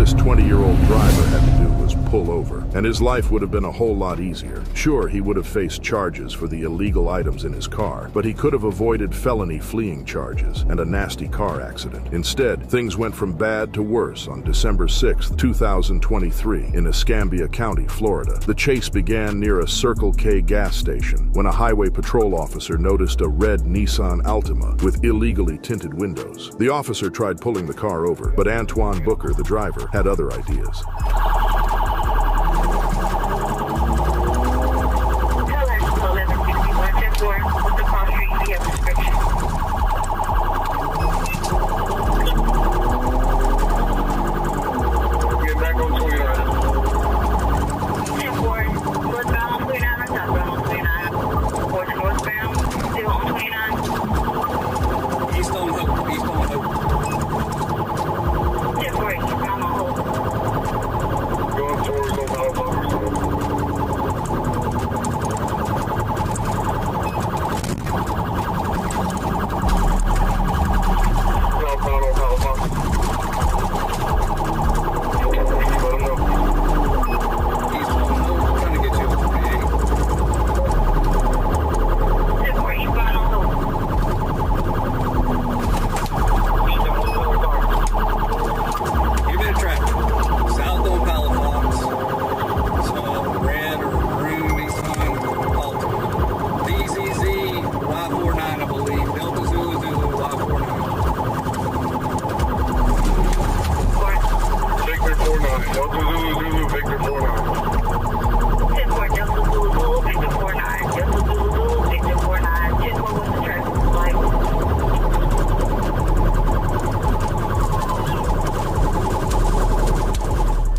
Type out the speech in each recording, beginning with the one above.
this 20-year-old driver had to do was pull over, and his life would have been a whole lot easier. Sure, he would have faced charges for the illegal items in his car, but he could have avoided felony fleeing charges and a nasty car accident. Instead, things went from bad to worse on December 6, 2023, in Escambia County, Florida. The chase began near a Circle K gas station when a highway patrol officer noticed a red Nissan Altima with illegally tinted windows. The officer tried pulling the car over, but Antoine Booker, the driver, had other ideas.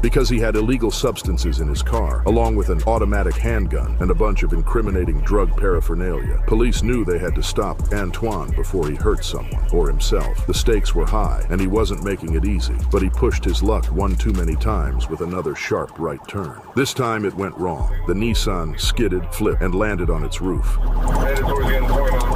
Because he had illegal substances in his car, along with an automatic handgun and a bunch of incriminating drug paraphernalia. Police knew they had to stop Antoine before he hurt someone or himself. The stakes were high, and he wasn't making it easy, but he pushed his luck one too many times with another sharp right turn. This time it went wrong. The Nissan skidded, flipped, and landed on its roof. Headed towards the end of 29.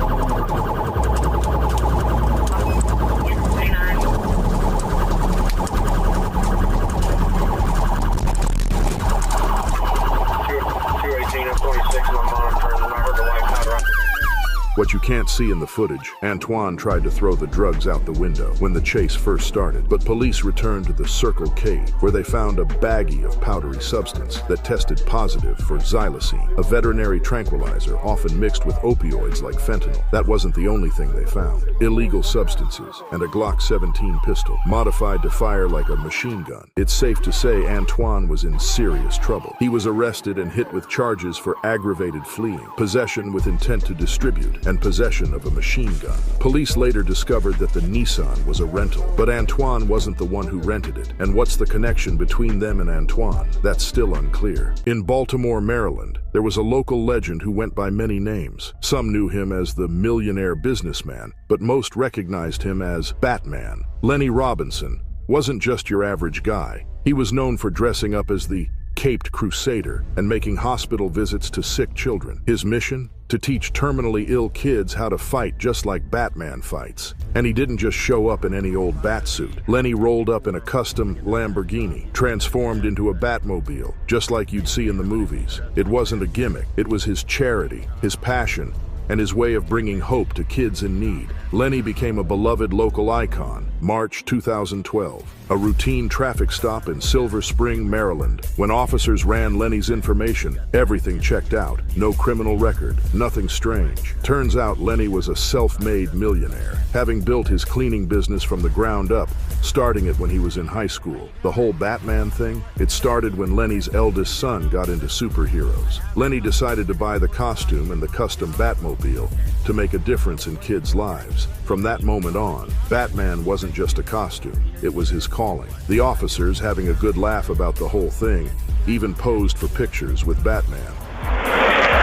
What you can't see in the footage, Antoine tried to throw the drugs out the window when the chase first started, but police returned to the Circle K, where they found a baggie of powdery substance that tested positive for xylosine, a veterinary tranquilizer often mixed with opioids like fentanyl. That wasn't the only thing they found. Illegal substances and a Glock 17 pistol, modified to fire like a machine gun. It's safe to say Antoine was in serious trouble. He was arrested and hit with charges for aggravated fleeing, possession with intent to distribute, and possession of a machine gun. Police later discovered that the Nissan was a rental, but Antoine wasn't the one who rented it. And what's the connection between them and Antoine? That's still unclear. In Baltimore, Maryland, there was a local legend who went by many names. Some knew him as the millionaire businessman, but most recognized him as Batman. Lenny Robinson wasn't just your average guy. He was known for dressing up as the Caped Crusader and making hospital visits to sick children. His mission? To teach terminally ill kids how to fight just like Batman fights. And he didn't just show up in any old bat suit. Lenny rolled up in a custom Lamborghini, transformed into a Batmobile, just like you'd see in the movies. It wasn't a gimmick. It was his charity, his passion, and his way of bringing hope to kids in need. Lenny became a beloved local icon. March 2012, a routine traffic stop in Silver Spring, Maryland. When officers ran Lenny's information, everything checked out. No criminal record, nothing strange. Turns out Lenny was a self-made millionaire, having built his cleaning business from the ground up, starting it when he was in high school. The whole Batman thing? It started when Lenny's eldest son got into superheroes. Lenny decided to buy the costume and the custom Batmobile to make a difference in kids' lives. From that moment on, Batman wasn't just a costume, it was his calling. The officers, having a good laugh about the whole thing, even posed for pictures with Batman.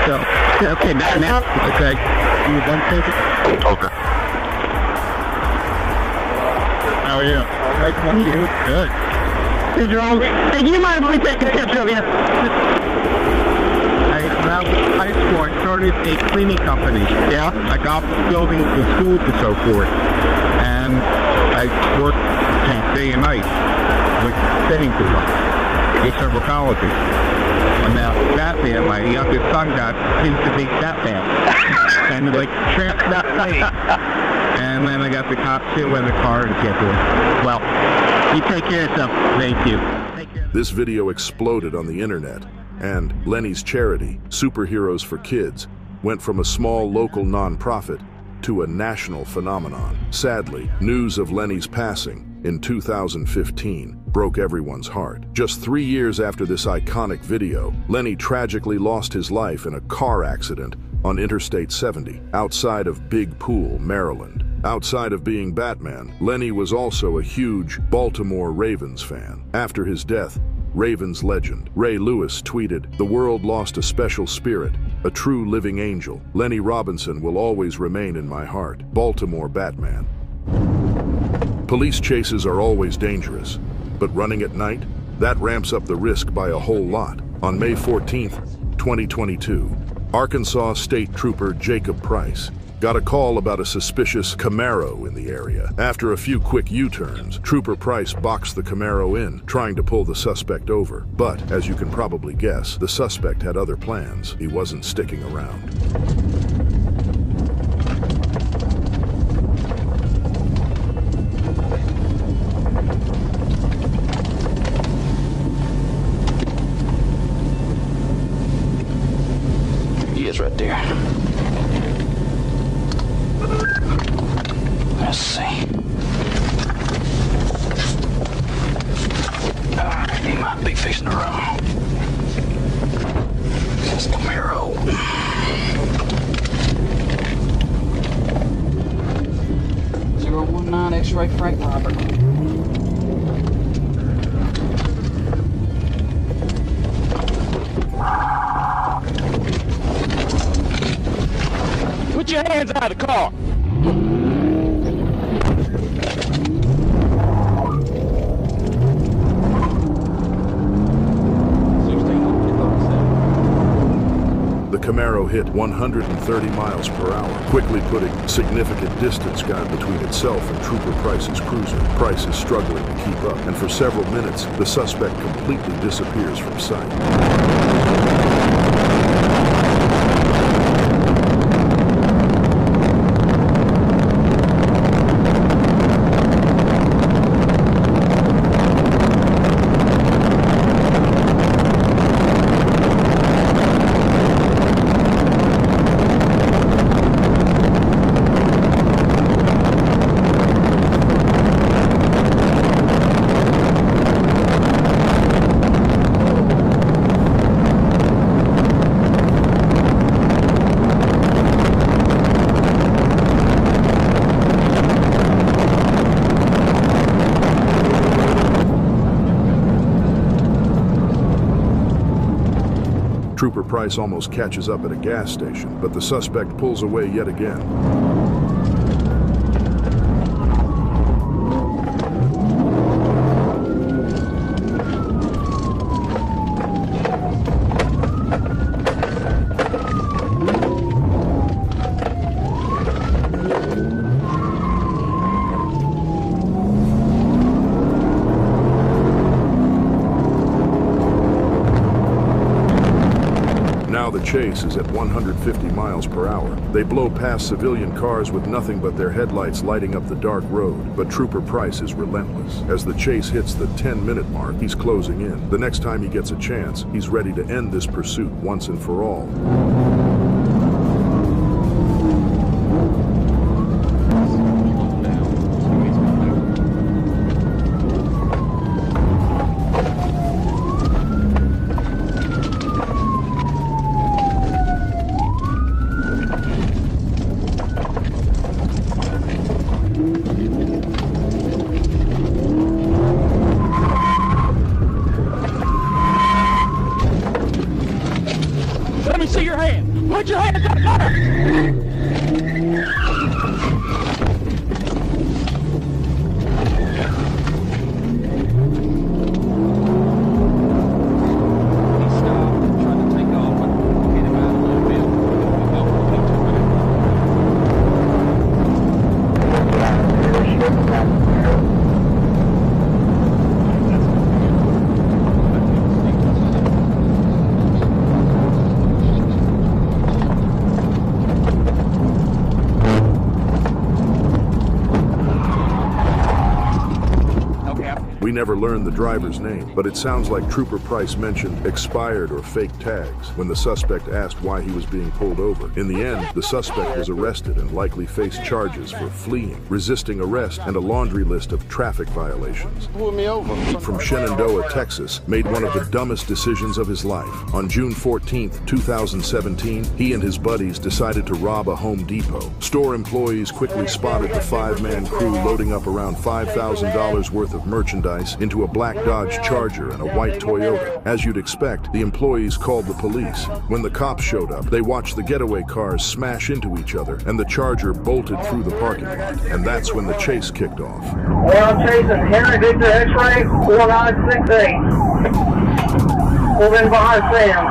So, okay, Batman. Okay. You done thinking? Okay. How are you? Nice to meet you. Good. Hey, Jerome. Hey, do you mind if we take a picture of you? Hey, out of high school, I started a cleaning company. Yeah, I got buildings and schools and so forth. And I worked day and night with setting people, with several colleges. And now Batman, my youngest son got into big Batman. And like, and then I got the cops hit with the car and can't do it. Well, you take care of yourself. Thank you. This video exploded on the internet, and Lenny's charity, Superheroes for Kids, went from a small local nonprofit to a national phenomenon. Sadly, news of Lenny's passing in 2015 broke everyone's heart. Just 3 years after this iconic video, Lenny tragically lost his life in a car accident on Interstate 70, outside of Big Pool, Maryland. Outside of being Batman, Lenny was also a huge Baltimore Ravens fan. After his death, Ravens legend Ray Lewis tweeted, "The world lost a special spirit, a true living angel. Lenny Robinson will always remain in my heart. Baltimore Batman." Police chases are always dangerous, but running at night, that ramps up the risk by a whole lot. On May 14th, 2022, Arkansas State Trooper Jacob Price got a call about a suspicious Camaro in the area. After a few quick U-turns, Trooper Price boxed the Camaro in, trying to pull the suspect over. But, as you can probably guess, the suspect had other plans. He wasn't sticking around. He is right there. Let's see. He might be fixing to run. This Camaro. 019 X-ray Frank Robert. Put your hands out of the car. The Camaro hit 130 miles per hour, quickly putting significant distance guard between itself and Trooper Price's cruiser. Price is struggling to keep up, and for several minutes, the suspect completely disappears from sight. Trooper Price almost catches up at a gas station, but the suspect pulls away yet again. Now the chase is at 150 miles per hour. They blow past civilian cars with nothing but their headlights lighting up the dark road. But Trooper Price is relentless. As the chase hits the 10-minute mark, he's closing in. The next time he gets a chance, he's ready to end this pursuit once and for all. Let me see your hands. We never learned the driver's name, but it sounds like Trooper Price mentioned expired or fake tags when the suspect asked why he was being pulled over. In the end, the suspect was arrested and likely faced charges for fleeing, resisting arrest, and a laundry list of traffic violations. From Shenandoah, Texas, made one of the dumbest decisions of his life. On June 14, 2017, he and his buddies decided to rob a Home Depot. Store employees quickly spotted the five-man crew loading up around $5,000 worth of merchandise into a black Dodge Charger and a white Toyota. As you'd expect, the employees called the police. When the cops showed up, they watched the getaway cars smash into each other and the Charger bolted through the parking lot. And that's when the chase kicked off. Well, I'm chasing Henry Victor X-ray 4968. Pulled in behind Sam.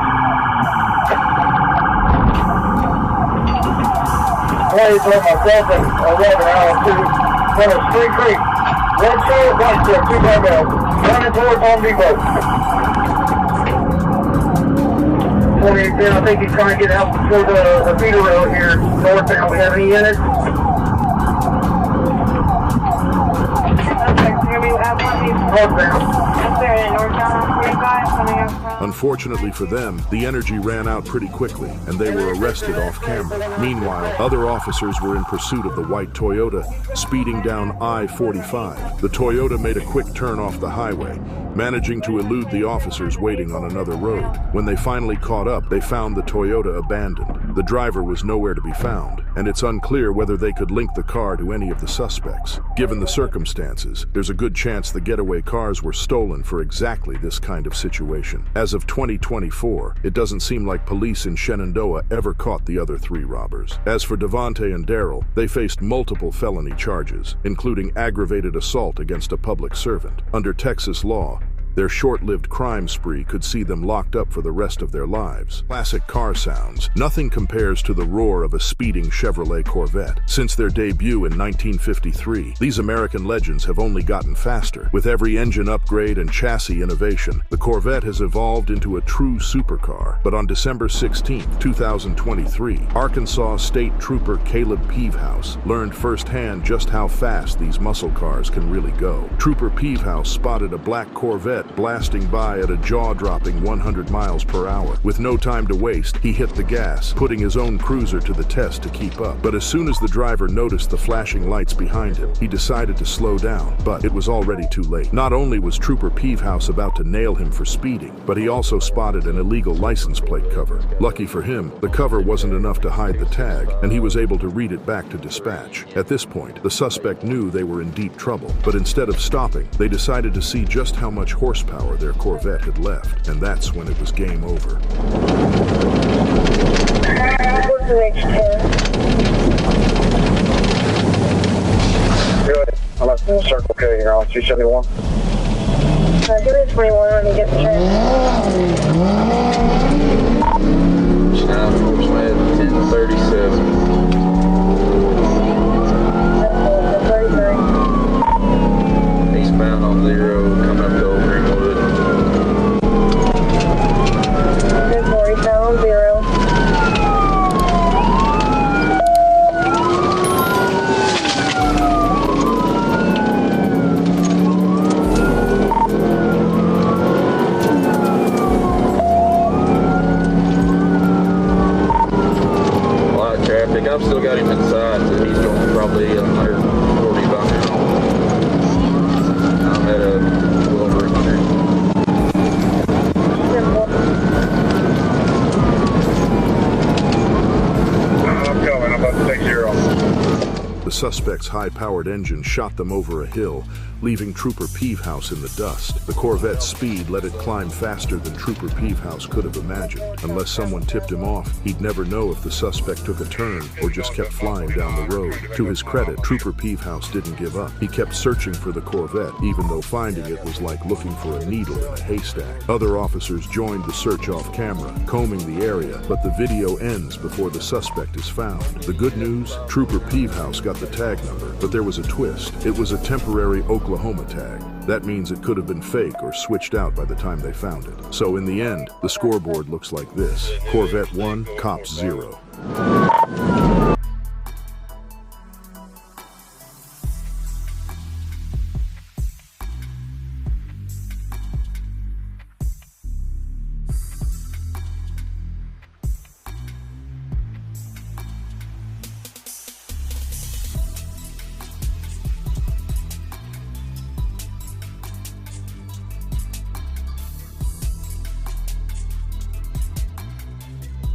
Hey, for myself and a weather out to Spring Creek. Red shirt, white shirt, 2 barbells. Running towards Home Depot. 2810, I think he's trying to get out through the feeder road here northbound. We have any units? Northbound. Unfortunately for them, the energy ran out pretty quickly, and they were arrested off camera. Meanwhile, other officers were in pursuit of the white Toyota, speeding down I-45. The Toyota made a quick turn off the highway, managing to elude the officers waiting on another road. When they finally caught up, they found the Toyota abandoned. The driver was nowhere to be found, and it's unclear whether they could link the car to any of the suspects. Given the circumstances, there's a good chance the getaway cars were stolen for exactly this kind of situation. As of 2024, it doesn't seem like police in Shenandoah ever caught the other 3 robbers. As for Devontae and Daryl, they faced multiple felony charges, including aggravated assault against a public servant. Under Texas law, their short-lived crime spree could see them locked up for the rest of their lives. Classic car sounds. Nothing compares to the roar of a speeding Chevrolet Corvette. Since their debut in 1953, these American legends have only gotten faster. With every engine upgrade and chassis innovation, the Corvette has evolved into a true supercar. But on December 16, 2023, Arkansas State Trooper Caleb Peavehouse learned firsthand just how fast these muscle cars can really go. Trooper Peavehouse spotted a black Corvette blasting by at a jaw-dropping 100 miles per hour. With no time to waste, he hit the gas, putting his own cruiser to the test to keep up. But as soon as the driver noticed the flashing lights behind him, he decided to slow down, but it was already too late. Not only was Trooper Peavehouse about to nail him for speeding, but he also spotted an illegal license plate cover. Lucky for him, the cover wasn't enough to hide the tag, and he was able to read it back to dispatch. At this point, the suspect knew they were in deep trouble, but instead of stopping, they decided to see just how much horsepower their Corvette had left, and that's when it was game over. Good. I'm at Circle K here on 271. Give me 21 when you get the train. Schneider, 1037. 33. Eastbound on 0, coming up to Old Greenwood. Good boy, down 0. I've still got him inside, so he's going probably 140 by now. I'm at a little over 100. I'm coming. I'm about to take 0. The suspect's high-powered engine shot them over a hill, leaving Trooper Peavehouse in the dust. The Corvette's speed let it climb faster than Trooper Peavehouse could have imagined. Unless someone tipped him off, he'd never know if the suspect took a turn or just kept flying down the road. To his credit, Trooper Peavehouse didn't give up. He kept searching for the Corvette, even though finding it was like looking for a needle in a haystack. Other officers joined the search off camera, combing the area, but the video ends before the suspect is found. The good news? Trooper Peavehouse got the tag number, but there was a twist. It was a temporary Oklahoma tag. That means it could have been fake or switched out by the time they found it. So in the end, the scoreboard looks like this: Corvette 1, Cops 0.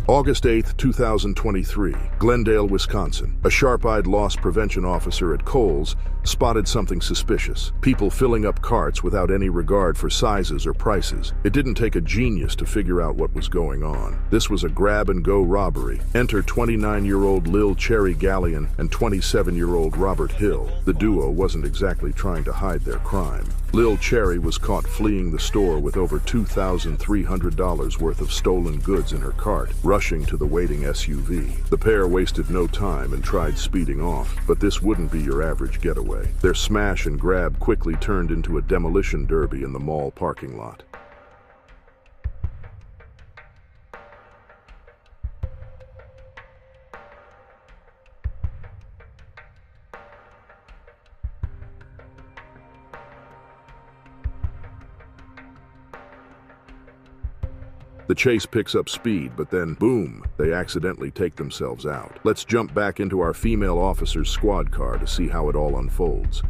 August 8, 2023, Glendale, Wisconsin. A sharp-eyed loss prevention officer at Kohl's spotted something suspicious. People filling up carts without any regard for sizes or prices. It didn't take a genius to figure out what was going on. This was a grab-and-go robbery. Enter 29-year-old Lil Cherry Gallion and 27-year-old Robert Hill. The duo wasn't exactly trying to hide their crime. Lil Cherry was caught fleeing the store with over $2,300 worth of stolen goods in her cart, rushing to the waiting SUV. The pair wasted no time and tried speeding off, but this wouldn't be your average getaway. Their smash and grab quickly turned into a demolition derby in the mall parking lot. The chase picks up speed, but then, boom, they accidentally take themselves out. Let's jump back into our female officer's squad car to see how it all unfolds.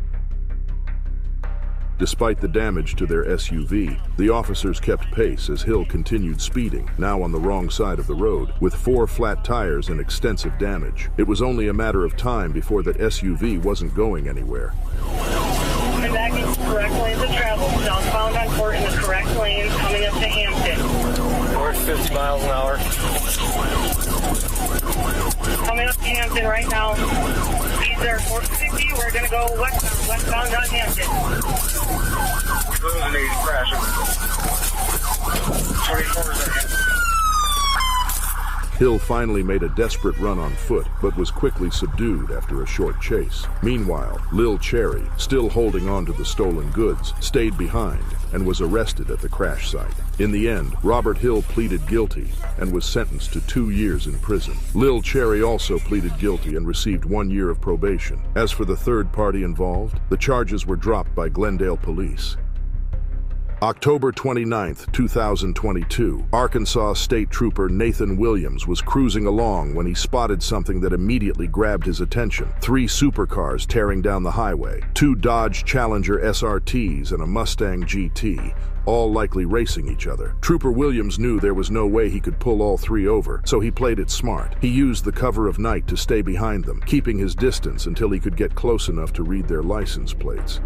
Despite the damage to their SUV, the officers kept pace as Hill continued speeding, now on the wrong side of the road, with 4 flat tires and extensive damage. It was only a matter of time before that SUV wasn't going anywhere. Coming back in the correct lanes of travel, southbound on Court in the correct lanes, coming up to Hampton. We're at 50 miles an hour. Coming up to Hampton right now. These are 450. We're going to go westbound on Hampton. Losing 80, crashing. 24 seconds. Hill finally made a desperate run on foot, but was quickly subdued after a short chase. Meanwhile, Lil Cherry, still holding on to the stolen goods, stayed behind and was arrested at the crash site. In the end, Robert Hill pleaded guilty and was sentenced to 2 years in prison. Lil Cherry also pleaded guilty and received 1 year of probation. As for the third party involved, the charges were dropped by Glendale police. October 29, 2022, Arkansas State Trooper Nathan Williams was cruising along when he spotted something that immediately grabbed his attention. 3 supercars tearing down the highway, 2 Dodge Challenger SRTs and a Mustang GT, all likely racing each other. Trooper Williams knew there was no way he could pull all 3 over, so he played it smart. He used the cover of night to stay behind them, keeping his distance until he could get close enough to read their license plates.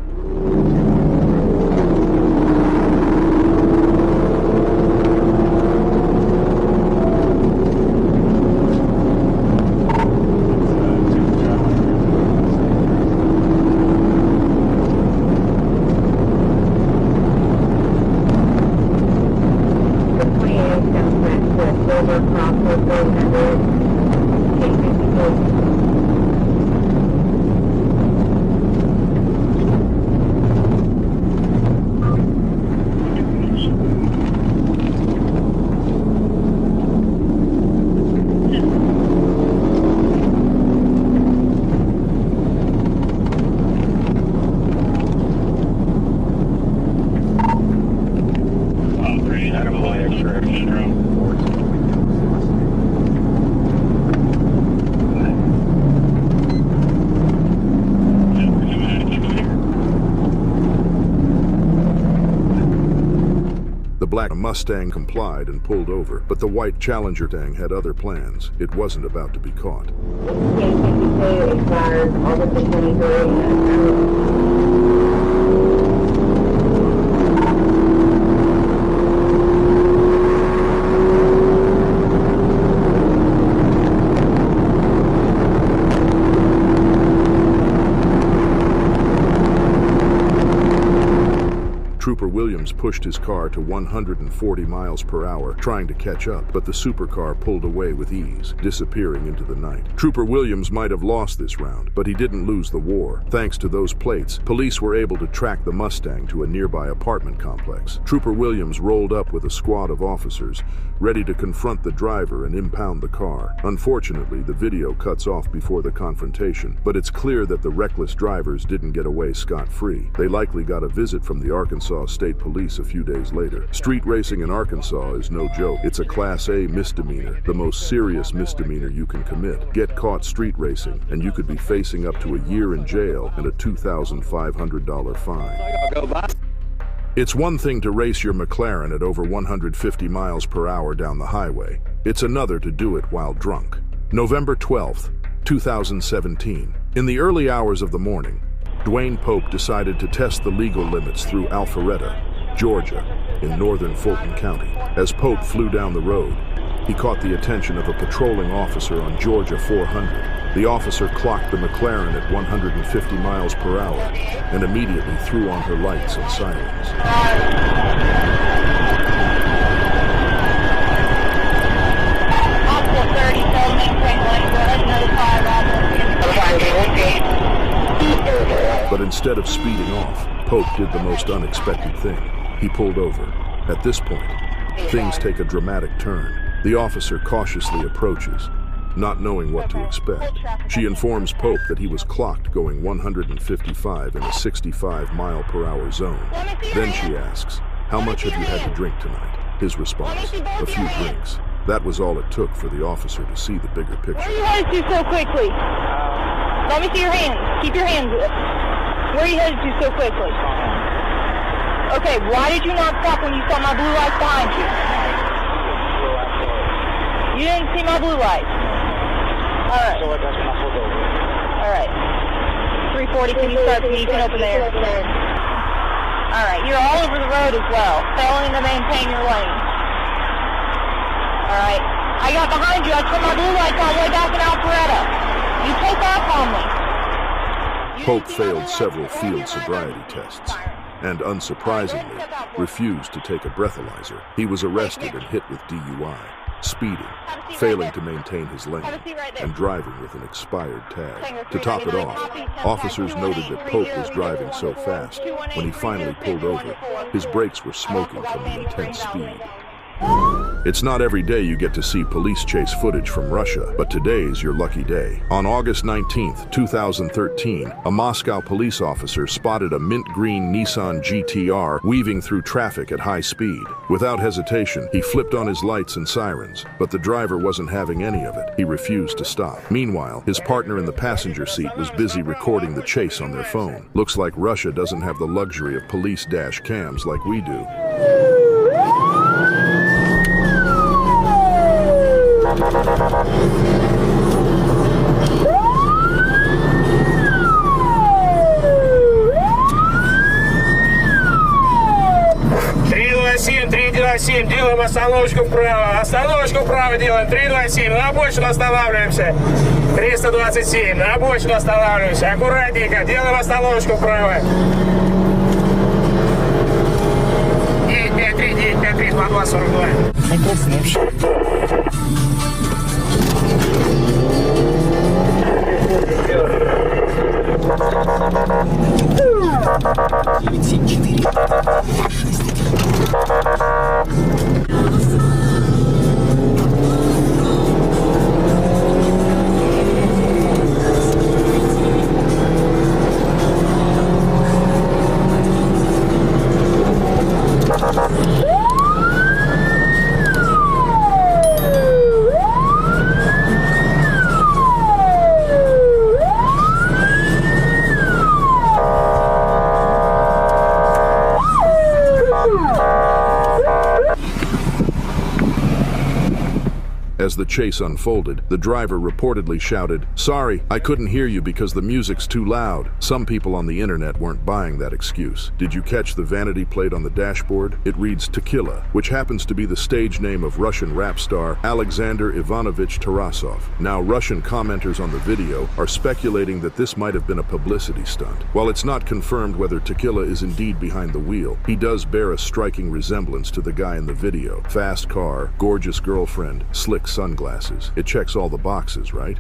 The black Mustang complied and pulled over, but the white Challenger Mustang had other plans. It wasn't about to be caught. Expired August 23rd. Trooper Williams pushed his car to 140 miles per hour, trying to catch up, but the supercar pulled away with ease, disappearing into the night. Trooper Williams might have lost this round, but he didn't lose the war. Thanks to those plates, police were able to track the Mustang to a nearby apartment complex. Trooper Williams rolled up with a squad of officers, ready to confront the driver and impound the car. Unfortunately, the video cuts off before the confrontation, but it's clear that the reckless drivers didn't get away scot-free. They likely got a visit from the Arkansas State Police a few days later. Street racing in Arkansas is no joke. It's a Class A misdemeanor, the most serious misdemeanor you can commit. Get caught street racing, and you could be facing up to a year in jail and a $2,500 fine. It's one thing to race your McLaren at over 150 miles per hour down the highway. It's another to do it while drunk. November 12th, 2017. In the early hours of the morning, Dwayne Pope decided to test the legal limits through Alpharetta, Georgia, in northern Fulton County. As Pope flew down the road, he caught the attention of a patrolling officer on Georgia 400. The officer clocked the McLaren at 150 miles per hour and immediately threw on her lights and sirens. But instead of speeding off, Pope did the most unexpected thing. He pulled over. At this point, things take a dramatic turn. The officer cautiously approaches, not knowing what to expect. She informs Pope that he was clocked going 155 in a 65-mile-per-hour zone. Then she asks, "How much have you had to drink tonight?" His response, "A few drinks." That was all it took for the officer to see the bigger picture. Where are you headed to so quickly? Let me see your hands. Keep your hands up. Where are you headed to so quickly? Okay, why did you not stop when you saw my blue lights behind you? You didn't see my blue lights. Alright. Alright. 340, can you start so you can open there? Alright, you're all over the road as well, failing to maintain your lane. Alright. I got behind you, I turned my blue lights all the way back in Alpharetta. You take off on me. Pope failed several field sobriety tests and, unsurprisingly, refused to take a breathalyzer. He was arrested and hit with DUI, speeding, failing to maintain his lane, and driving with an expired tag. To top it off, officers noted that Pope was driving so fast, when he finally pulled over, his brakes were smoking from the intense speed. It's not every day you get to see police chase footage from Russia, but today's your lucky day. On August 19th, 2013, a Moscow police officer spotted a mint green Nissan GTR weaving through traffic at high speed. Without hesitation, he flipped on his lights and sirens, but the driver wasn't having any of it. He refused to stop. Meanwhile, his partner in the passenger seat was busy recording the chase on their phone. Looks like Russia doesn't have the luxury of police dash cams like we do. «327, делаем остановочку вправо делаем, 327, на обочину останавливаемся, 327, на обочину останавливаемся, аккуратненько, делаем остановочку вправо». 953, 2242. As the chase unfolded, the driver reportedly shouted, "Sorry, I couldn't hear you because the music's too loud." Some people on the internet weren't buying that excuse. Did you catch the vanity plate on the dashboard? It reads Tequila, which happens to be the stage name of Russian rap star Alexander Ivanovich Tarasov. Now, Russian commenters on the video are speculating that this might have been a publicity stunt. While it's not confirmed whether Tequila is indeed behind the wheel, he does bear a striking resemblance to the guy in the video. Fast car, gorgeous girlfriend, slick sunglasses. It checks all the boxes, right?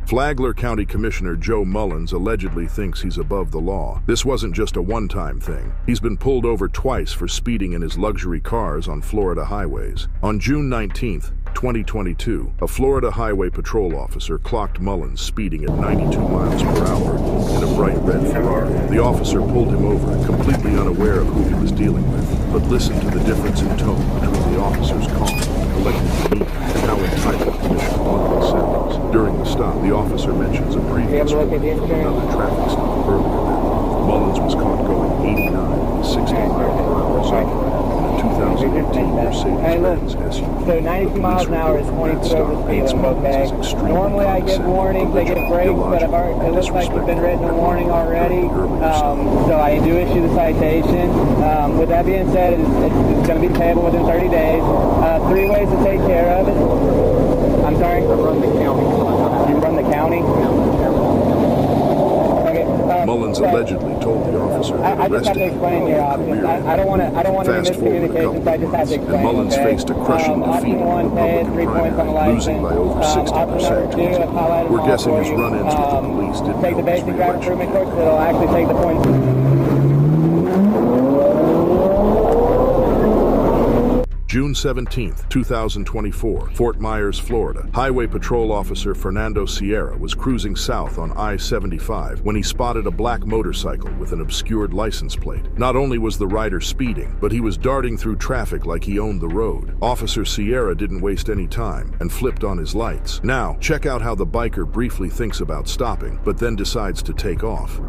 Flagler County Commissioner Joe Mullins allegedly thinks he's above the law. This wasn't just a one-time thing. He's been pulled over twice for speeding in his luxury cars on Florida highways. On June 19th, 2022, a Florida highway patrol officer clocked Mullins speeding at 92 miles per hour in a bright red Ferrari. The officer pulled him over, completely unaware of who he was dealing with. But listen to the difference in tone between the officer's calm, collected demeanor, and how entitled Commissioner Mullins sounds. During the stop, the officer mentions a previous warning of another traffic stop earlier that month. Mullins Owens was caught going 89 with a 60 mile per hour zone in a 2018 Mercedes-Benz SUV. So 92 miles an hour is 22 over the speed limit, okay? Normally I get warnings, I get breaks, but it looks like there's been written a warning already, so I do issue the citation. With that being said, it's going to be payable within 30 days. 3 ways to take care of it. I'm sorry? I run the county. You run the county? Okay. Mullins allegedly told the officer that I just have to explain your options. I don't want to miscommunication, so I just have to explain. And Mullins faced a crushing defeat in the Republican primary, losing by over 60% to his opponent. We're guessing his run-ins with the police didn't take the basic driver improvement course, so it'll actually take the points. June 17, 2024, Fort Myers, Florida. Highway Patrol Officer Fernando Sierra was cruising south on I-75 when he spotted a black motorcycle with an obscured license plate. Not only was the rider speeding, but he was darting through traffic like he owned the road. Officer Sierra didn't waste any time and flipped on his lights. Now, check out how the biker briefly thinks about stopping, but then decides to take off.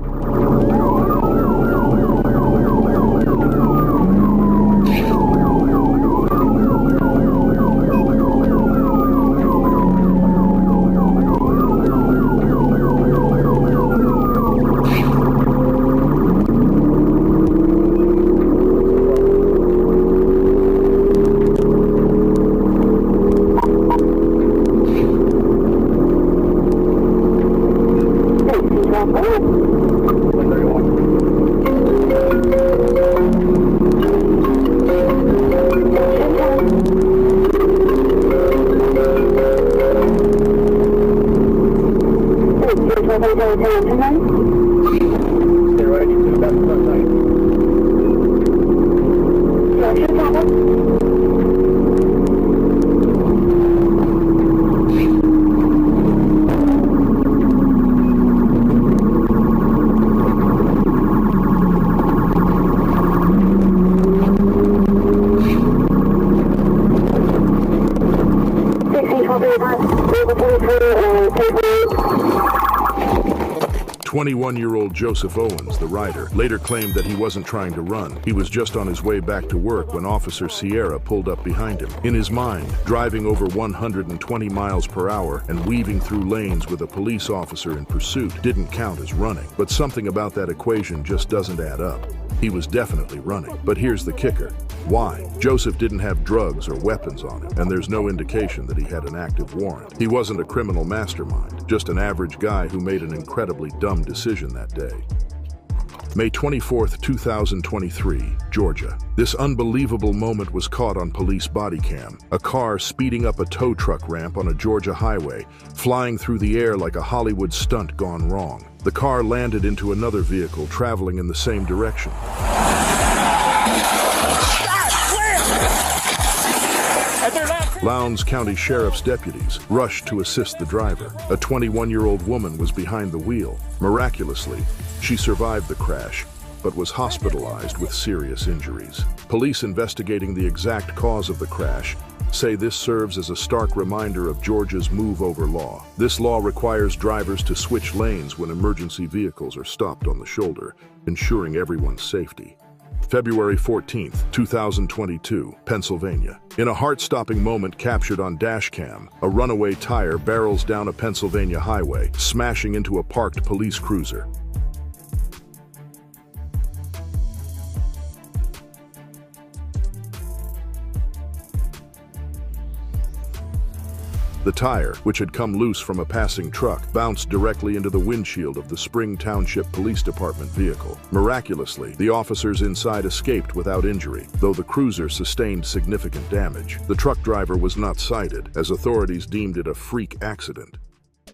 21-year-old Joseph Owens, the rider, later claimed that he wasn't trying to run. He was just on his way back to work when Officer Sierra pulled up behind him. In his mind, driving over 120 miles per hour and weaving through lanes with a police officer in pursuit didn't count as running. But something about that equation just doesn't add up. He was definitely running. But here's the kicker. Why? Joseph didn't have drugs or weapons on him, and there's no indication that he had an active warrant. He wasn't a criminal mastermind, just an average guy who made an incredibly dumb decision that day. May 24, 2023, Georgia. This unbelievable moment was caught on police body cam. A car speeding up a tow truck ramp on a Georgia highway, flying through the air like a Hollywood stunt gone wrong. The car landed into another vehicle traveling in the same direction. Lowndes County Sheriff's deputies rushed to assist the driver. A 21-year-old woman was behind the wheel. Miraculously, she survived the crash, but was hospitalized with serious injuries. Police investigating the exact cause of the crash say this serves as a stark reminder of Georgia's move-over law. This law requires drivers to switch lanes when emergency vehicles are stopped on the shoulder, ensuring everyone's safety. February 14, 2022, Pennsylvania. In a heart-stopping moment captured on Dashcam, a runaway tire barrels down a Pennsylvania highway, smashing into a parked police cruiser. The tire, which had come loose from a passing truck, bounced directly into the windshield of the Spring Township Police Department vehicle. Miraculously, the officers inside escaped without injury, though the cruiser sustained significant damage. The truck driver was not cited, as authorities deemed it a freak accident.